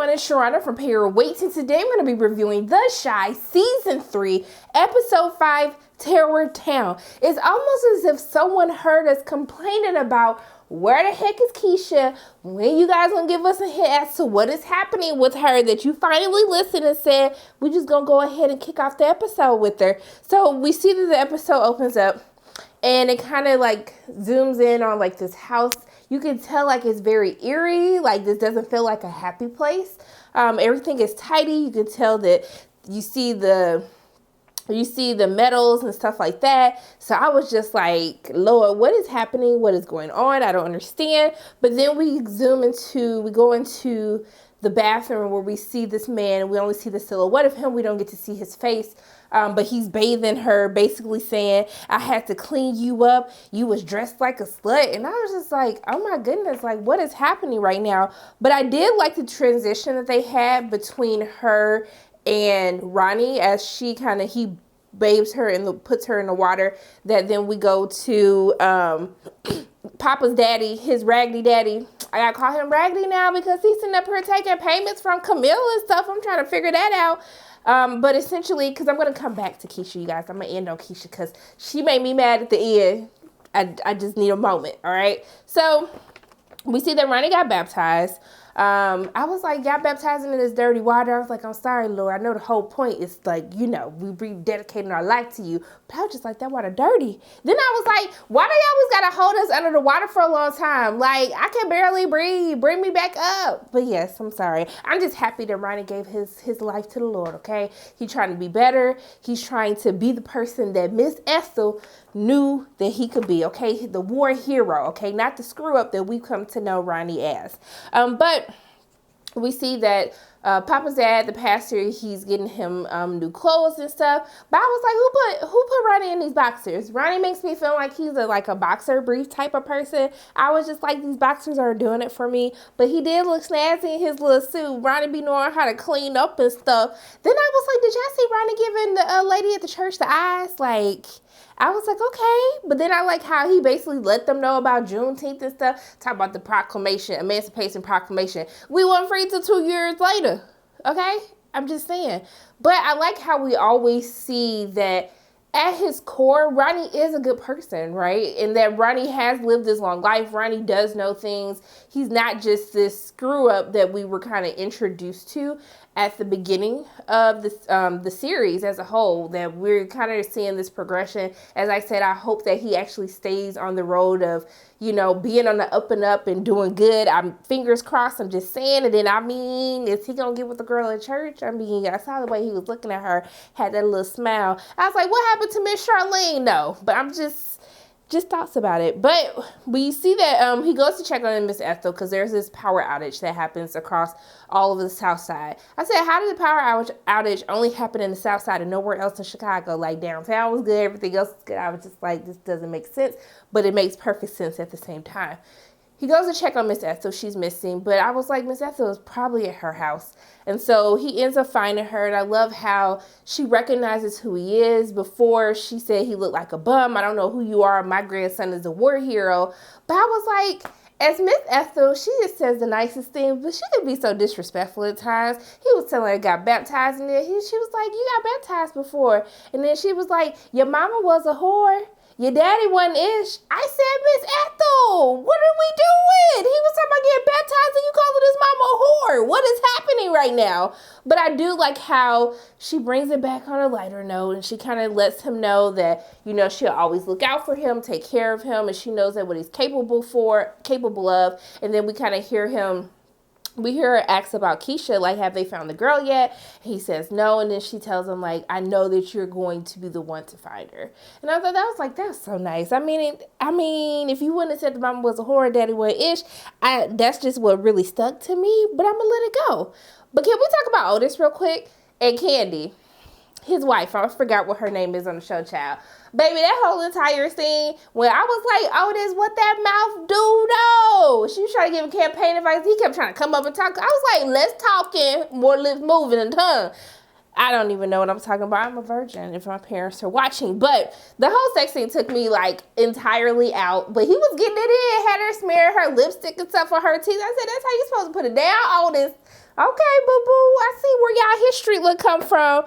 everyone, it's Sharana from Pay Your Weight, and today I'm going to be reviewing The Chi Season 3, Episode 5, Terror Town. It's almost as if someone heard us complaining about where the heck is Keisha, when you guys going to give us a hint as to what is happening with her, that you finally listened and said, we're just going to go ahead and kick off the episode with her. So we see that the episode opens up, and it kind of like zooms in on like this house. You can tell like it's very eerie, like this doesn't feel like a happy place. Everything is tidy. You can tell that you see the metals and stuff like that. So I was just like, Lord, what is happening? What is going on? I don't understand. But then we go into the bathroom where we see this man, and we only see the silhouette of him. We don't get to see his face. But he's bathing her, basically saying, I had to clean you up. You was dressed like a slut. And I was just like, oh my goodness, like what is happening right now? But I did like the transition that they had between her and Ronnie as he bathes her and puts her in the water. That then we go to Papa's daddy, his raggedy daddy. I gotta call him raggedy now because he's sitting up here taking payments from Camille and stuff. I'm trying to figure that out. But essentially, because I'm going to come back to Keisha, you guys. I'm going to end on Keisha because she made me mad at the end. I just need a moment, all right? So we see that Ronnie got baptized. I was like, y'all baptizing in this dirty water. I was like, I'm sorry, Lord. I know the whole point is like, we rededicating our life to you. But I was just like, that water dirty. Then I was like, why do you always got to hold us under the water for a long time? Like, I can barely breathe. Bring me back up. But yes, I'm sorry. I'm just happy that Ronnie gave his life to the Lord, okay? He's trying to be better. He's trying to be the person that Miss Ethel knew that he could be, okay? The war hero, okay? Not the screw up that we've come to know Ronnie as. But we see that Papa's dad, the pastor, he's getting him new clothes and stuff. But I was like, who put Ronnie in these boxers? Ronnie makes me feel like he's a boxer brief type of person. I was just like, these boxers are doing it for me. But he did look snazzy in his little suit. Ronnie be knowing how to clean up and stuff. Then I was like, did y'all see Ronnie giving the lady at the church the eyes? Like, I was like, okay. But then I like how he basically let them know about Juneteenth and stuff. Talk about the proclamation, Emancipation Proclamation. We weren't free till 2 years later. Okay? I'm just saying. But I like how we always see that at his core, Ronnie is a good person, right? And that Ronnie has lived this long life. Ronnie does know things. He's not just this screw up that we were kind of introduced to at the beginning of the series as a whole, that we're kind of seeing this progression. As I said, I hope that he actually stays on the road of, being on the up and up and doing good. I'm fingers crossed. I'm just saying. And then, is he going to get with the girl at church? I saw the way he was looking at her, had that little smile. I was like, what happened to Miss Charlene? No, but I'm just thoughts about it. But we see that he goes to check on Miss Ethel because there's this power outage that happens across all of the South Side. I said, how did the power outage only happen in the South Side and nowhere else in Chicago? Like, downtown was good, everything else was good. I was just like, this doesn't make sense, but it makes perfect sense at the same time. He goes to check on Miss Ethel. She's missing, but I was like, Miss Ethel is probably at her house. And so he ends up finding her, and I love how she recognizes who he is. Before, she said he looked like a bum. I don't know who you are. My grandson is a war hero. But I was like, as Miss Ethel, she just says the nicest thing, but she could be so disrespectful at times. He was telling her he got baptized in it. She was like, you got baptized before. And then she was like, your mama was a whore. Your daddy wasn't ish. I said, Miss Ethel, what are we doing? He was talking about getting baptized and you calling his mama a whore. What is happening right now? But I do like how she brings it back on a lighter note, and she kind of lets him know that, she'll always look out for him, take care of him, and she knows that what he's capable of. And then we kind of hear her ask about Keisha, like, have they found the girl yet? He says no, and then she tells him, like, I know that you're going to be the one to find her. And I thought that's so nice. I mean, if you wouldn't have said the mama was a whore, daddy was ish, that's just what really stuck to me, but I'm going to let it go. But can we talk about Otis real quick? And Candy, his wife, I forgot what her name is on the show, child. Baby, that whole entire scene, when I was like, Otis, what that mouth do? No. She was trying to give him campaign advice. He kept trying to come up and talk. I was like, less talking, more lips moving and tongue. I don't even know what I'm talking about. I'm a virgin if my parents are watching. But the whole sex scene took me like entirely out. But he was getting it in, had her smear her lipstick and stuff on her teeth. I said, that's how you supposed to put it down, Otis. Okay, boo-boo, I see where y'all history would come from.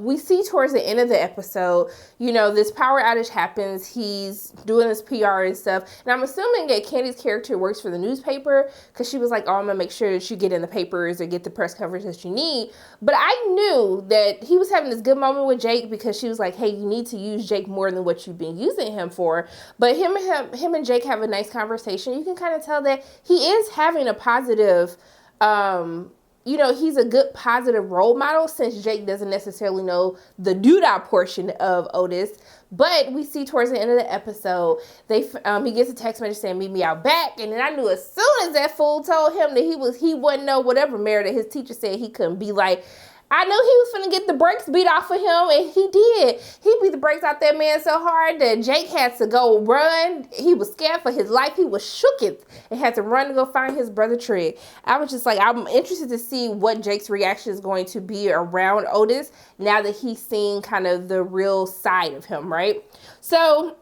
We see towards the end of the episode, this power outage happens. He's doing his PR and stuff. And I'm assuming that Candy's character works for the newspaper because she was like, oh, I'm going to make sure that you get in the papers or get the press coverage that you need. But I knew that he was having this good moment with Jake because she was like, hey, you need to use Jake more than what you've been using him for. But him and Jake have a nice conversation. You can kind of tell that he is having a positive he's a good positive role model since Jake doesn't necessarily know the doodah portion of Otis. But we see towards the end of the episode, he gets a text message saying, meet me out back. And then I knew as soon as that fool told him that he wouldn't know whatever merit that his teacher said he couldn't be like, I knew he was finna get the brakes beat off of him, and he did. He beat the brakes out that man so hard that Jake had to go run. He was scared for his life. He was shooketh and had to run to go find his brother Trigg. I was just like, I'm interested to see what Jake's reaction is going to be around Otis now that he's seen kind of the real side of him, right? So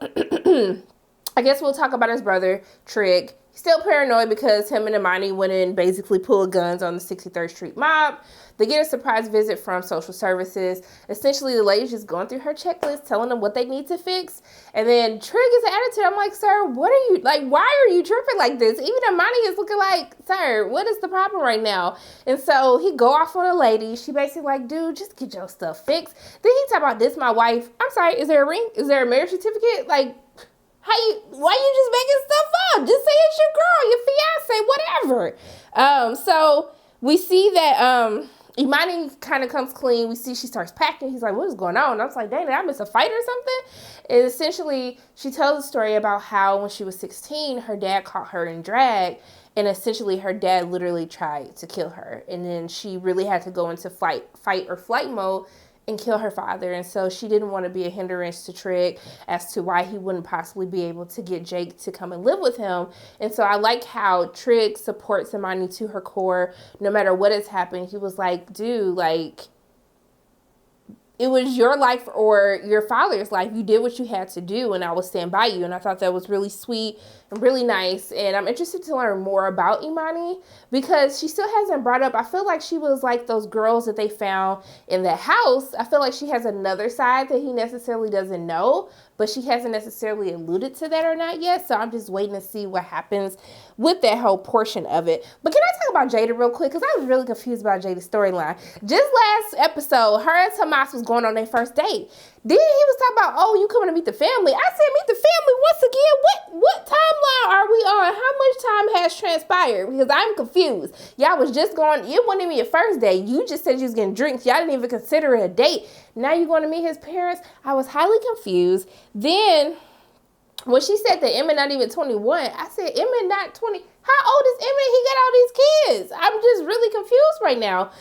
I guess we'll talk about his brother Trigg. He's still paranoid because him and Imani went in and basically pulled guns on the 63rd Street mob. They get a surprise visit from social services. Essentially, the lady's just going through her checklist, telling them what they need to fix. And then Trigg is an attitude. I'm like, sir, what are you, like, why are you tripping like this? Even Imani is looking like, sir, what is the problem right now? And so he go off on a lady. She basically like, dude, just get your stuff fixed. Then he talk about this, my wife. I'm sorry, is there a ring? Is there a marriage certificate? Like, why you just making stuff up? Just say it's your girl, your fiance, whatever. So we see that Imani kind of comes clean. We see she starts packing. He's like, what is going on? And I was like, dang, did I miss a fight or something? And essentially, she tells a story about how when she was 16, her dad caught her in drag. And essentially, her dad literally tried to kill her. And then she really had to go into fight or flight mode and kill her father. And so she didn't want to be a hindrance to Trigg as to why he wouldn't possibly be able to get Jake to come and live with him. And so I like how Trigg supports Imani to her core. No matter what has happened, he was like, dude, like, it was your life or your father's life. You did what you had to do, and I will stand by you. And I thought that was really sweet and really nice. And I'm interested to learn more about Imani because she still hasn't brought up, I feel like she was like those girls that they found in the house. I feel like she has another side that he necessarily doesn't know, but she hasn't necessarily alluded to that or not yet. So I'm just waiting to see what happens with that whole portion of it. But can I talk about Jada real quick? Because I was really confused about Jada's storyline. Just last episode, her and Tomas was going on their first date. Then he was talking about, oh, you coming to meet the family. I said, meet the family once again? What timeline are we on? How much time has transpired? Because I'm confused. Y'all was just going, it wasn't even your first date. You just said you was getting drinks. Y'all didn't even consider it a date. Now you're going to meet his parents? I was highly confused. Then when she said that Emmett not even 21, I said, Emmett not 20. How old is Emmett? He got all these kids. I'm just really confused right now.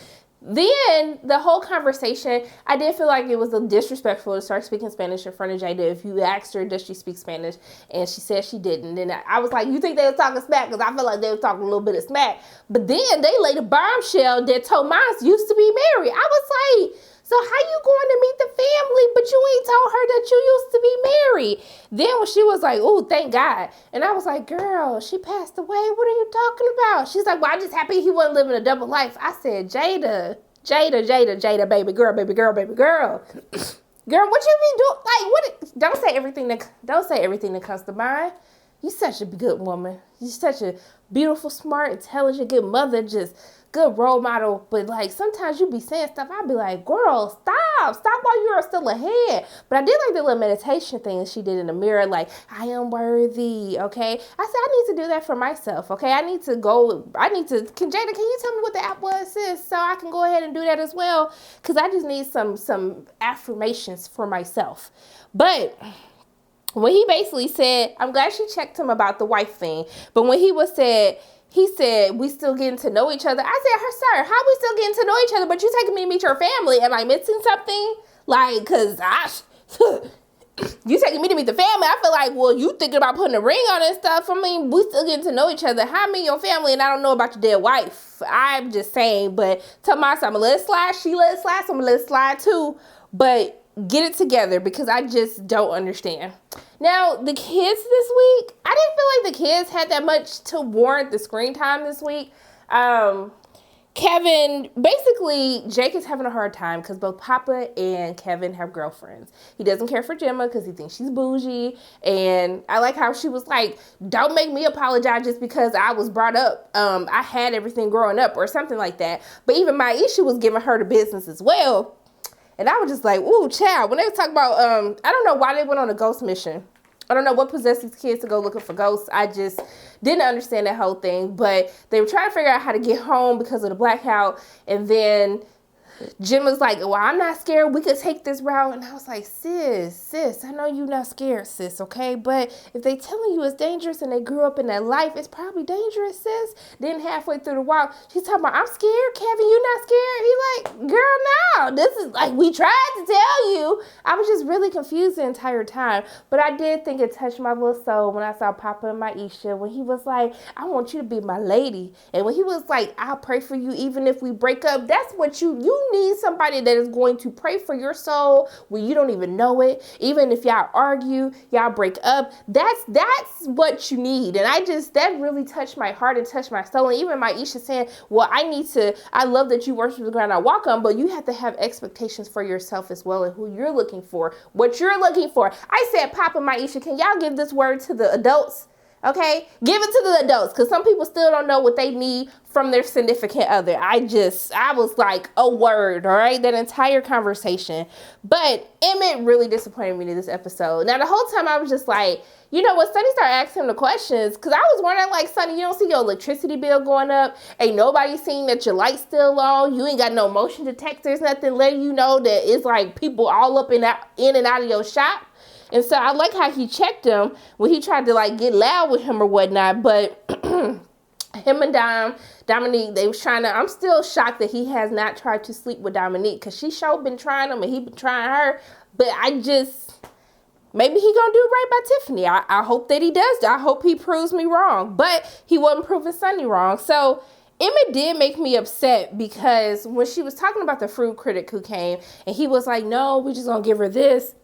Then the whole conversation, I did feel like it was disrespectful to start speaking Spanish in front of Jada. If you asked her, does she speak Spanish? And she said she didn't. And I was like, you think they were talking smack? Because I feel like they were talking a little bit of smack. But then they laid a bombshell that Tomas used to be married. I was like, so how you going to meet the family, but you ain't told her that you used to be married? Then when she was like, oh, thank God. And I was like, girl, she passed away. What are you talking about? She's like, well, I'm just happy he wasn't living a double life. I said, Jada, baby girl. Girl, what you be doing? Like, don't say everything that comes to mind. You're such a good woman. You're such a beautiful, smart, intelligent, good mother, just good role model. But like sometimes you be saying stuff, I'd be like, girl, stop while you are still ahead. But I did like the little meditation thing she did in the mirror, like, I am worthy. Okay, I said I need to do that for myself. Okay, can Jada, can you tell me what the app was, sis, so I can go ahead and do that as well? Because I just need some affirmations for myself. But when he basically said, I'm glad she checked him about the wife thing, but when he said, we still getting to know each other. I said, sir, how we still getting to know each other, but you taking me to meet your family? Am I missing something? Like, because you taking me to meet the family. I feel like, well, you thinking about putting a ring on and stuff. I mean, we still getting to know each other. How me, your family, and I don't know about your dead wife. I'm just saying, but Tomas, I'm going to let it slide. She let it slide, so I'm going to let it slide too. But get it together, because I just don't understand. Now, the kids this week, I didn't feel like the kids had that much to warrant the screen time this week. Kevin, basically, Jake is having a hard time because both Papa and Kevin have girlfriends. He doesn't care for Gemma because he thinks she's bougie. And I like how she was like, don't make me apologize just because I was brought up. I had everything growing up or something like that. But even Maisha was giving her the business as well. And I was just like, ooh, child. When they were talking about, I don't know why they went on a ghost mission. I don't know what possessed these kids to go looking for ghosts. I just didn't understand that whole thing. But they were trying to figure out how to get home because of the blackout. And then Jim was like, well, I'm not scared. We could take this route. And I was like, sis, I know you're not scared, sis, okay? But if they telling you it's dangerous and they grew up in that life, it's probably dangerous, sis. Then halfway through the walk, she's talking about, I'm scared, Kevin, you not scared? He like, girl, no. This is like, we tried to tell you. I was just really confused the entire time. But I did think it touched my little soul when I saw Papa and Maisha, when he was like, I want you to be my lady. And when he was like, I'll pray for you even if we break up. That's what you need, somebody that is going to pray for your soul when you don't even know it. Even if y'all argue, y'all break up, that's what you need. And that really touched my heart and touched my soul. And even Maisha saying, well, I love that you worship the ground I walk on, but you have to have expectations for yourself as well, and who you're looking for, what you're looking for. I said, Papa, Maisha, can y'all give this word to the adults? Okay, give it to the adults, because some people still don't know what they need from their significant other. I was like, a word, all right, that entire conversation. But Emmett really disappointed me in this episode. Now, the whole time I was just like, you know what, Sonny started asking him the questions, because I was wondering, like, Sonny, you don't see your electricity bill going up? Ain't nobody seen that your light's still on? You ain't got no motion detectors, nothing letting you know that it's like people all up in and out of your shop? And so I like how he checked him when he tried to like get loud with him or whatnot. But him and Dominique, they was trying to, I'm still shocked that he has not tried to sleep with Dominique, because she sure been trying him and he been trying her. But maybe he gonna do right by Tiffany. I hope that he does. I hope he proves me wrong. But he wasn't proving Sonny wrong. So Emmett did make me upset, because when she was talking about the fruit critic who came and he was like, no, we just gonna give her this.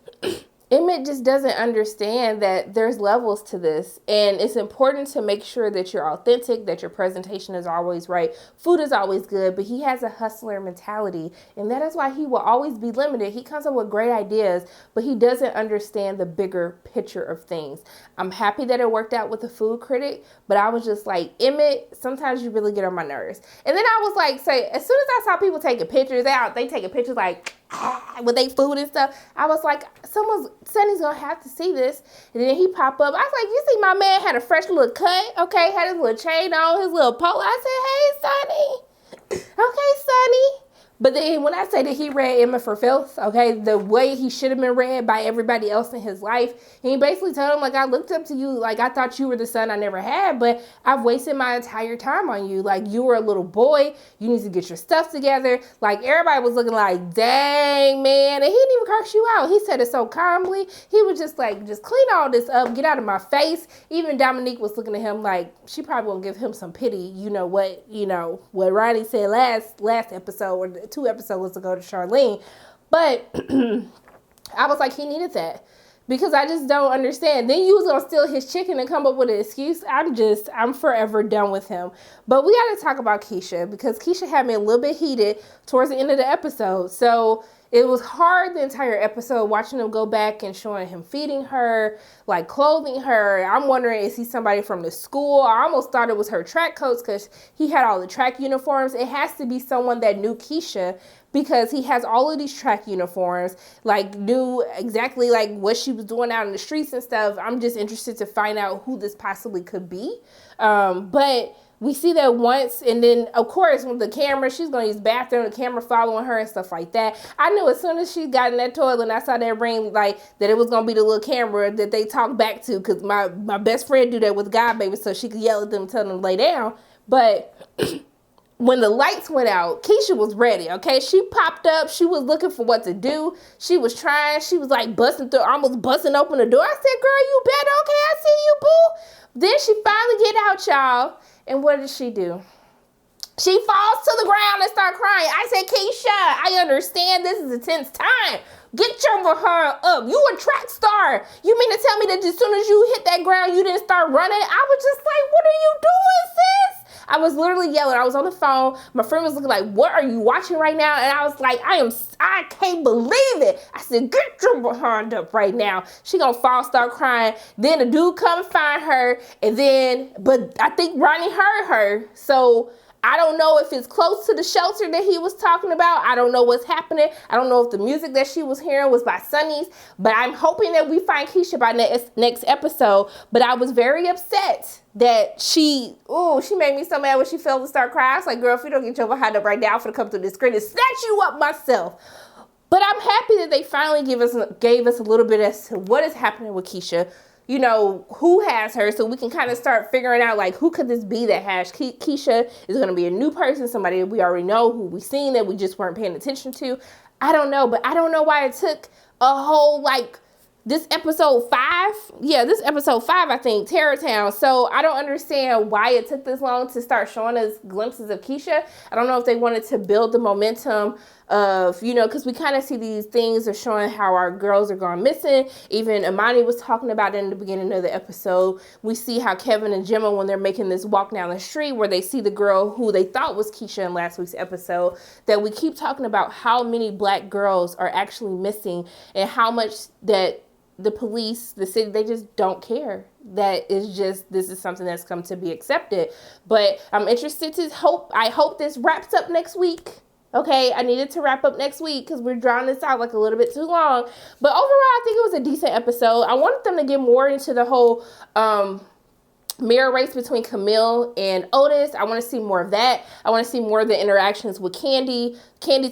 Emmett just doesn't understand that there's levels to this, and it's important to make sure that you're authentic, that your presentation is always right, food is always good, but he has a hustler mentality, and that is why he will always be limited. He comes up with great ideas, but he doesn't understand the bigger picture of things. I'm happy that it worked out with the food critic, but I was just like, Emmett, sometimes you really get on my nerves. And then I was like, as soon as I saw people taking pictures they taking pictures like, with their food and stuff, I was like, Sonny's gonna have to see this. And then he popped up. I was like, you see my man had a fresh little cut, okay, had his little chain on, his little polo. I said, hey, Sonny. Okay, Sonny. But then when I say that he read Emmett for filth, okay, the way he should have been read by everybody else in his life, he basically told him, like, I looked up to you, like, I thought you were the son I never had, but I've wasted my entire time on you. Like, you were a little boy. You need to get your stuff together. Like, everybody was looking like, dang, man. And he didn't even curse you out. He said it so calmly. He was just like, just clean all this up. Get out of my face. Even Dominique was looking at him like, she probably won't give him some pity. You know what Ronnie said last episode, or 2 episodes ago to Charlene. But I was like, he needed that, because I just don't understand. Then you was gonna steal his chicken and come up with an excuse. I'm forever done with him. But we got to talk about KIESHA, because KIESHA had me a little bit heated towards the end of the episode. So it was hard the entire episode watching him go back and showing him feeding her, like clothing her. I'm wondering, is he somebody from the school? I almost thought it was her track coach, because he had all the track uniforms. It has to be someone that knew KIESHA, because he has all of these track uniforms, like knew exactly like what she was doing out in the streets and stuff. I'm just interested to find out who this possibly could be. But we see that once, and then, of course, with the camera, she's going to use the bathroom, the camera following her and stuff like that. I knew as soon as she got in that toilet and I saw that ring, like, that it was going to be the little camera that they talk back to, because my best friend do that with God Baby, so she could yell at them and tell them to lay down. But when the lights went out, KIESHA was ready, okay? She popped up. She was looking for what to do. She was trying. She was, like, almost busting open the door. I said, girl, you better, okay? I see you, boo. Then she finally get out, y'all. And what did she do? She falls to the ground and start crying. I said, KIESHA, I understand this is a tense time, Get your behind up. You a track star. You mean to tell me that as soon as you hit that ground, you didn't start running? I was just like, what are you doing, sis? I was literally yelling. I was on the phone. My friend was looking like, what are you watching right now? And I was like, I can't believe it. I said, get your behind up right now. She gonna fall, start crying. Then the dude come and find her. And then, but I think Ronnie heard her. So I don't know if it's close to the shelter that he was talking about. I don't know what's happening. I don't know if the music that she was hearing was by Sonny's, but I'm hoping that we find Keisha by next episode. But I was very upset that she made me so mad when she fell to start crying. I was like, girl, if you don't get your behind up right now, I'm gonna come through this screen and snatch you up myself. But I'm happy that they finally gave us a little bit as to what is happening with Keisha. You know, who has her, so we can kind of start figuring out, like, who could this be that has Keisha? Is going to be a new person, somebody that we already know, who we've seen that we just weren't paying attention to. I don't know, but I don't know why it took a whole, like, this episode 5, I think, Terror Town. So I don't understand why it took this long to start showing us glimpses of Keisha. I don't know if they wanted to build the momentum of, you know, because we kind of see these things of showing how our girls are gone missing. Even Imani was talking about it in the beginning of the episode. We see how Kevin and Gemma, when they're making this walk down the street where they see the girl who they thought was Keisha in last week's episode, that we keep talking about how many black girls are actually missing and how much that the police, the city, they just don't care. That is just, this is something that's come to be accepted. But I'm interested to I hope this wraps up next week. Okay, I needed to wrap up next week because we're drawing this out like a little bit too long. But overall, I think it was a decent episode. I wanted them to get more into the whole mirror race between Camille and Otis. I want to see more of that. I want to see more of the interactions with Candy's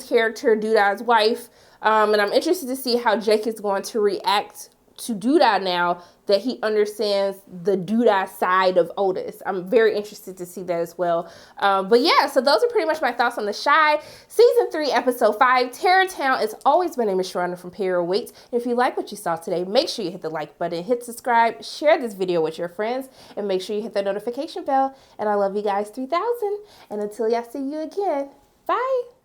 character, Doodah's wife. And I'm interested to see how Jake is going to react to Doodah now that he understands the Doodah side of Otis. I'm very interested to see that as well. But yeah, so those are pretty much my thoughts on The Chi. Season 3, Episode 5, Terror Town. As always, my name is Sharonda from Payroll Waits. And if you like what you saw today, make sure you hit the like button, hit subscribe, share this video with your friends, and make sure you hit that notification bell. And I love you guys 3000. And until y'all see you again, bye.